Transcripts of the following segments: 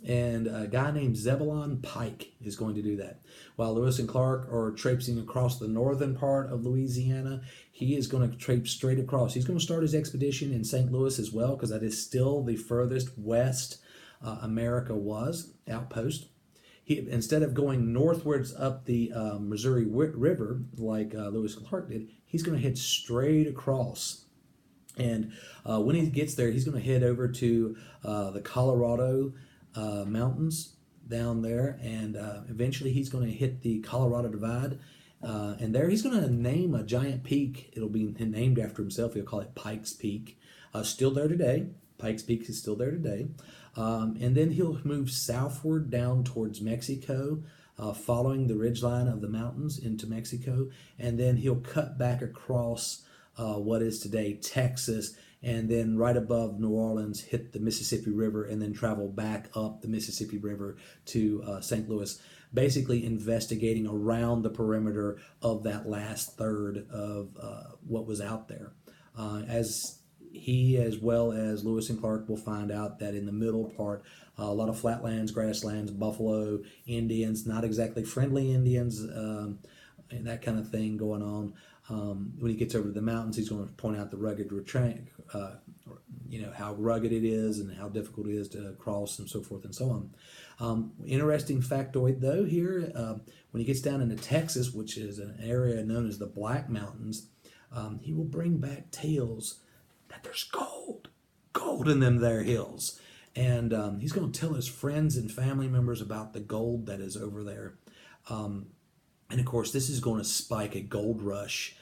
And a guy named Zebulon Pike is going to do that. While Lewis and Clark are traipsing across the northern part of Louisiana, he is going to traipse straight across. He's going to start his expedition in St. Louis as well, because that is still the furthest west America was, outpost. He, instead of going northwards up the Missouri River like Lewis and Clark did, he's going to head straight across. And when he gets there, he's going to head over to the Colorado mountains down there, and eventually he's going to hit the Colorado Divide. And there he's going to name a giant peak. It'll be named after himself. He'll call it Pike's Peak. Still there today. Pike's Peak is still there today. And then he'll move southward down towards Mexico, following the ridgeline of the mountains into Mexico. And then he'll cut back across what is today Texas, and then right above New Orleans hit the Mississippi River, and then travel back up the Mississippi River to St. Louis, basically investigating around the perimeter of that last third of what was out there. As he, as well as Lewis and Clark, will find out that in the middle part, a lot of flatlands, grasslands, buffalo, Indians, not exactly friendly Indians, and that kind of thing going on. When he gets over to the mountains, he's going to point out the rugged how rugged it is and how difficult it is to cross, and so forth and so on. Interesting factoid though here, when he gets down into Texas, which is an area known as the Black Mountains, he will bring back tales that there's gold in them there hills. And he's going to tell his friends and family members about the gold that is over there. And of course, this is going to spike a gold rush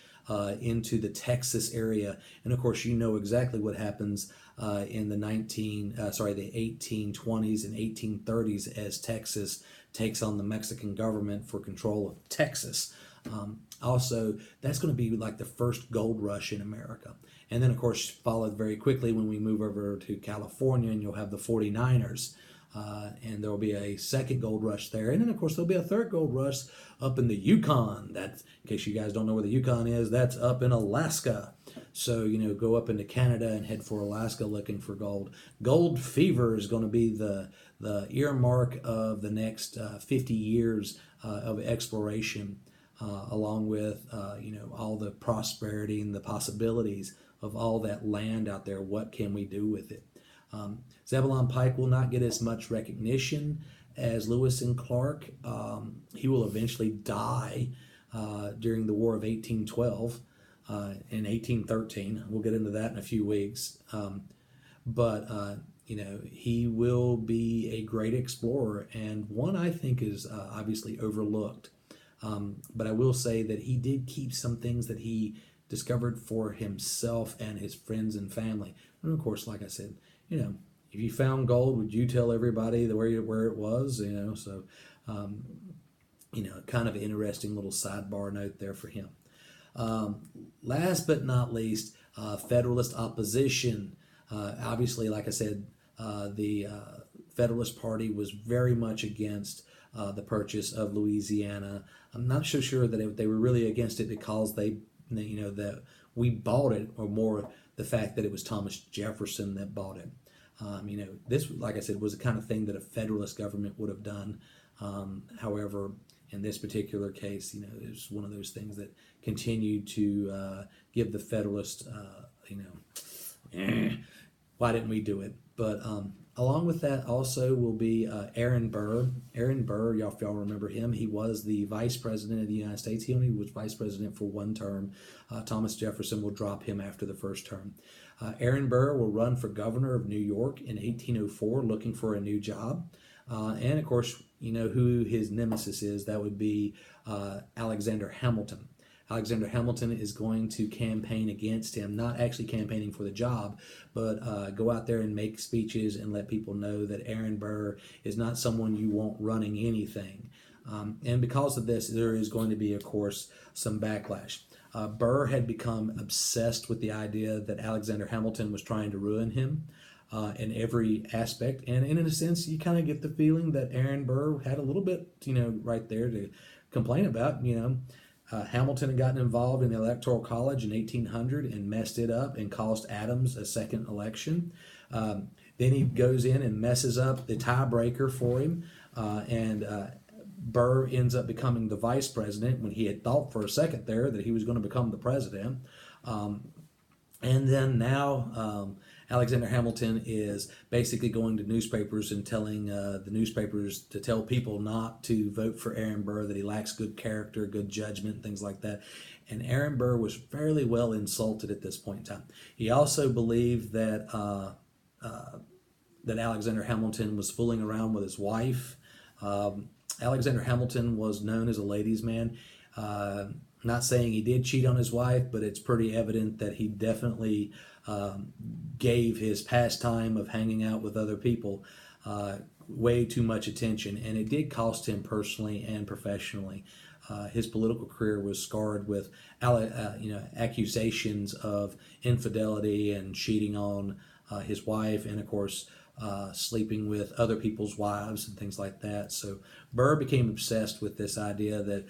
into the Texas area. And of course, you know exactly what happens in the 1820s and 1830s as Texas takes on the Mexican government for control of Texas. Also, that's going to be like the first gold rush in America. And then, of course, followed very quickly when we move over to California, and you'll have the 49ers. And there will be a second gold rush there. And then, of course, there'll be a third gold rush up in the Yukon. That's, in case you guys don't know where the Yukon is, that's up in Alaska. So, go up into Canada and head for Alaska looking for gold. Gold fever is going to be the earmark of the next 50 years of exploration, along with, all the prosperity and the possibilities of all that land out there. What can we do with it? Zebulon Pike will not get as much recognition as Lewis and Clark. He will eventually die during the War of 1812 in 1813. We'll get into that in a few weeks. But he will be a great explorer, and one I think is obviously overlooked. But I will say that he did keep some things that he discovered for himself and his friends and family. And of course, like I said, if you found gold, would you tell everybody where it was? So, kind of an interesting little sidebar note there for him. Last but not least, Federalist opposition. Obviously, like I said, the Federalist Party was very much against the purchase of Louisiana. I'm not so sure that they were really against it because that we bought it, or more the fact that it was Thomas Jefferson that bought it. This, like I said, was the kind of thing that a Federalist government would have done. However, in this particular case, it was one of those things that continued to give the Federalists, why didn't we do it? But along with that also will be Aaron Burr. Aaron Burr, if y'all remember him, he was the vice president of the United States. He only was vice president for one term. Thomas Jefferson will drop him after the first term. Aaron Burr will run for governor of New York in 1804, looking for a new job. And of course, who his nemesis is. That would be Alexander Hamilton. Alexander Hamilton is going to campaign against him, not actually campaigning for the job, but go out there and make speeches and let people know that Aaron Burr is not someone you want running anything. And because of this, there is going to be, of course, some backlash. Burr had become obsessed with the idea that Alexander Hamilton was trying to ruin him in every aspect. And in a sense, you kind of get the feeling that Aaron Burr had a little bit, right there to complain about. Hamilton had gotten involved in the Electoral College in 1800 and messed it up and cost Adams a second election. Then he goes in and messes up the tiebreaker for him, and Burr ends up becoming the vice president when he had thought for a second there that he was going to become the president. And then now Alexander Hamilton is basically going to newspapers and telling the newspapers to tell people not to vote for Aaron Burr, that he lacks good character, good judgment, things like that. And Aaron Burr was fairly well insulted at this point in time. He also believed that that Alexander Hamilton was fooling around with his wife. Alexander Hamilton was known as a ladies' man. Not saying he did cheat on his wife, but it's pretty evident that he definitely gave his pastime of hanging out with other people way too much attention, and it did cost him personally and professionally. His political career was scarred with accusations of infidelity and cheating on his wife, and of course sleeping with other people's wives and things like that. So Burr became obsessed with this idea that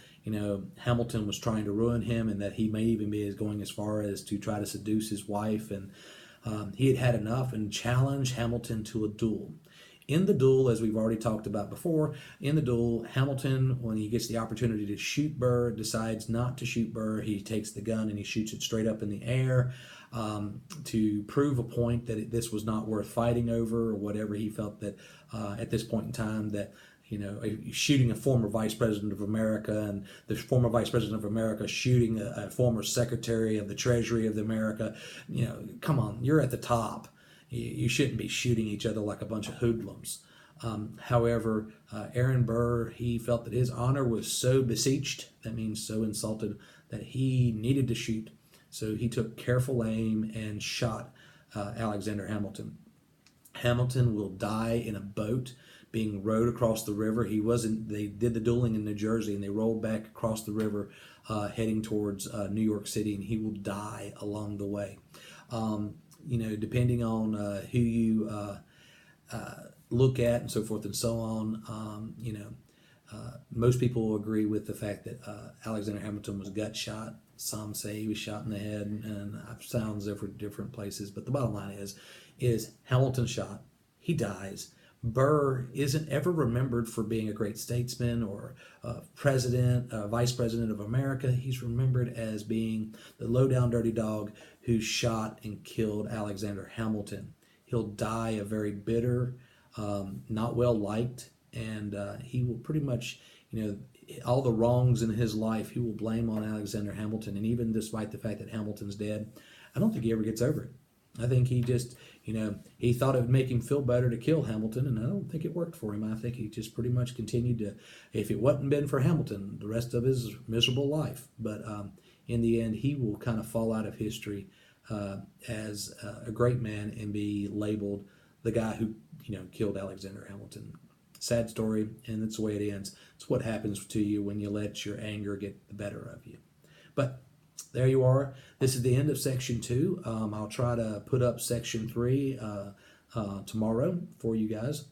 Hamilton was trying to ruin him, and that he may even be going as far as to try to seduce his wife. And he had had enough and challenged Hamilton to a duel. In the duel, as we've already talked about before, in the duel, Hamilton, when he gets the opportunity to shoot Burr, decides not to shoot Burr. He takes the gun and he shoots it straight up in the air to prove a point that this was not worth fighting over, or whatever. He felt that at this point in time that shooting a former vice president of America, and the former vice president of America shooting a former secretary of the Treasury of America, come on, you're at the top. You shouldn't be shooting each other like a bunch of hoodlums. However, Aaron Burr, he felt that his honor was so beseeched, that means so insulted, that he needed to shoot. So he took careful aim and shot Alexander Hamilton. Hamilton will die in a boat being rowed across the river. They did the dueling in New Jersey, and they rolled back across the river heading towards New York City, and he will die along the way. Depending on who you look at and so forth and so on, most people will agree with the fact that Alexander Hamilton was gut shot. Some say he was shot in the head, and sounds different places. But the bottom line is Hamilton shot, he dies. Burr isn't ever remembered for being a great statesman or president, vice president of America. He's remembered as being the low-down dirty dog who shot and killed Alexander Hamilton. He'll die a very bitter, not well liked, and he will pretty much, all the wrongs in his life he will blame on Alexander Hamilton. And even despite the fact that Hamilton's dead, I don't think he ever gets over it. I think he just, he thought it would make him feel better to kill Hamilton, and I don't think it worked for him. I think he just pretty much continued to, if it wasn't been for Hamilton, the rest of his miserable life. But in the end, he will kind of fall out of history as a great man and be labeled the guy who, killed Alexander Hamilton. Sad story, and that's the way it ends. It's what happens to you when you let your anger get the better of you. But there you are. This is the end of section 2. I'll try to put up section 3 tomorrow for you guys,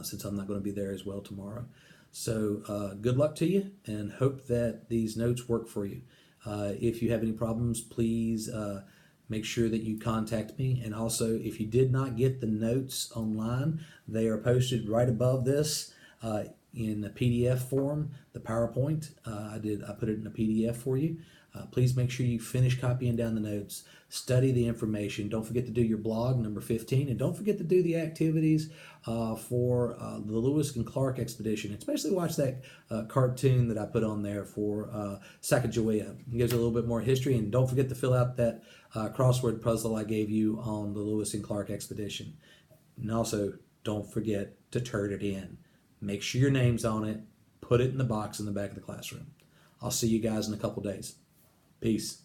since I'm not going to be there as well tomorrow. So good luck to you, and hope that these notes work for you. If you have any problems, please make sure that you contact me. And also, if you did not get the notes online, they are posted right above this in a PDF form, the PowerPoint. I put it in a PDF for you. Please make sure you finish copying down the notes, study the information. Don't forget to do your blog, number 15, and don't forget to do the activities for the Lewis and Clark expedition. Especially watch that cartoon that I put on there for Sacagawea. It gives a little bit more history, and don't forget to fill out that crossword puzzle I gave you on the Lewis and Clark expedition. And also, don't forget to turn it in. Make sure your name's on it. Put it in the box in the back of the classroom. I'll see you guys in a couple days. Peace.